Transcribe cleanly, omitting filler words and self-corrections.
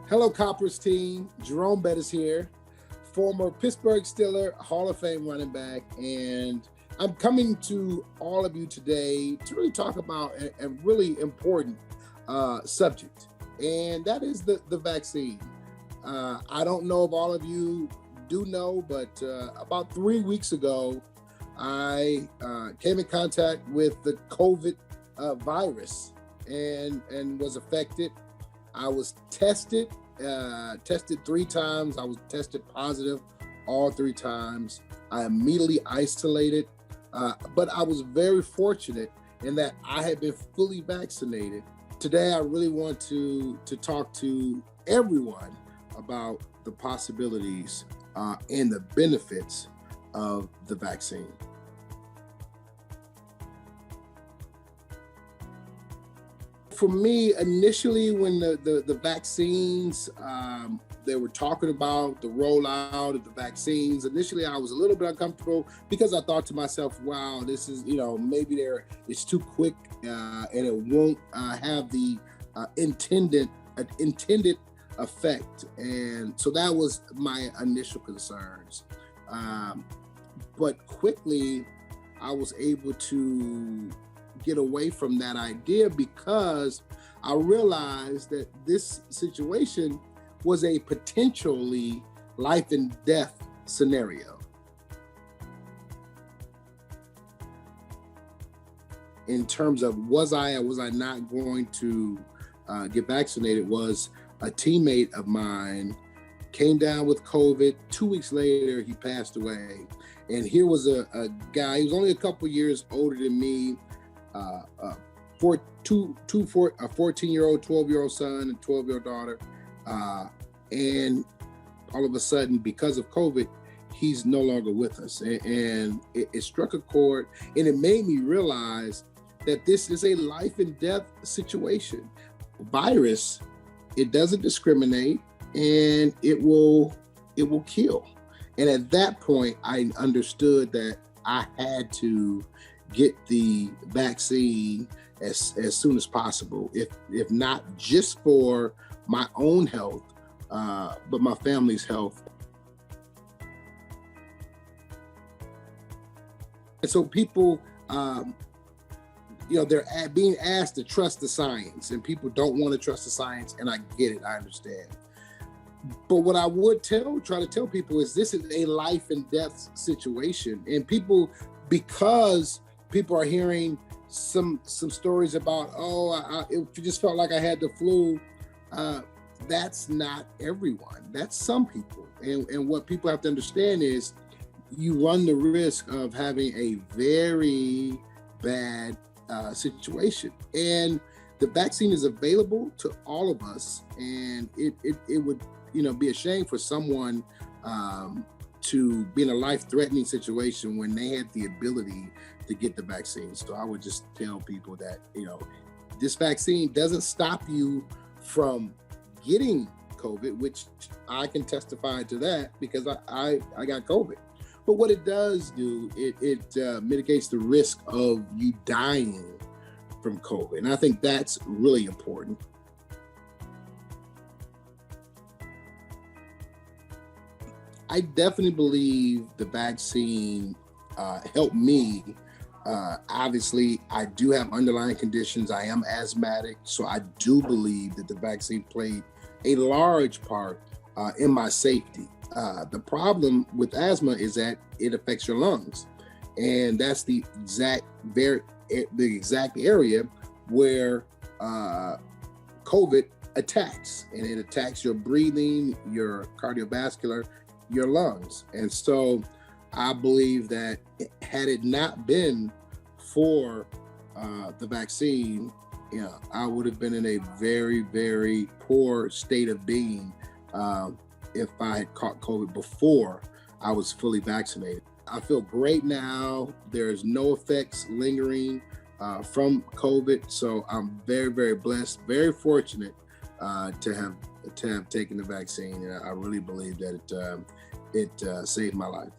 Hello, Koppers team. Jerome Bettis here, former Pittsburgh Steeler Hall of Fame running back. And I'm coming to all of you today to really talk about a really important subject, and that is the vaccine. I don't know if all of you do know, but about 3 weeks ago, I came in contact with the COVID virus and was affected. I was tested 3 times. I was tested positive all 3 times. I immediately isolated, but I was very fortunate in that I had been fully vaccinated. Today, I really want to talk to everyone about the possibilities and the benefits of the vaccine. For me, initially, when the vaccines, they were talking about the rollout of the vaccines, initially I was a little bit uncomfortable because I thought to myself, wow, this is, maybe it's too quick and it won't have the intended effect. And so that was my initial concerns. But quickly, I was able to get away from that idea because I realized that this situation was a potentially life and death scenario. In terms of was I or was I not going to get vaccinated, was a teammate of mine came down with COVID. 2 weeks later, he passed away. And here was a guy, he was only a couple years older than me, a 14-year-old, 12-year-old son, and 12-year-old daughter. And all of a sudden, because of COVID, he's no longer with us. And it struck a chord, and it made me realize that this is a life and death situation. Virus, it doesn't discriminate, and it will kill. And at that point, I understood that I had to get the vaccine as soon as possible, if not just for my own health, but my family's health. And so people, they're being asked to trust the science, and people don't want to trust the science, and I get it, I understand. But what I would try to tell people is this is a life and death situation, and because people are hearing some stories about, it just felt like I had the flu. That's not everyone. That's some people. And what people have to understand is you run the risk of having a very bad situation. And the vaccine is available to all of us. And it would, be a shame for someone to be in a life-threatening situation when they had the ability to get the vaccine. So I would just tell people that, this vaccine doesn't stop you from getting COVID, which I can testify to that because I got COVID. But what it does do, it mitigates the risk of you dying from COVID. And I think that's really important. I definitely believe the vaccine helped me. Obviously, I do have underlying conditions. I am asthmatic, so I do believe that the vaccine played a large part in my safety. The problem with asthma is that it affects your lungs, and that's the exact area where COVID attacks, and it attacks your breathing, your cardiovascular, your lungs. And so I believe that had it not been for the vaccine, I would have been in a very, very poor state of being if I had caught COVID before I was fully vaccinated. I feel great now. There's no effects lingering from COVID. So I'm very, very blessed, very fortunate to have taken the vaccine. And I really believe that it saved my life.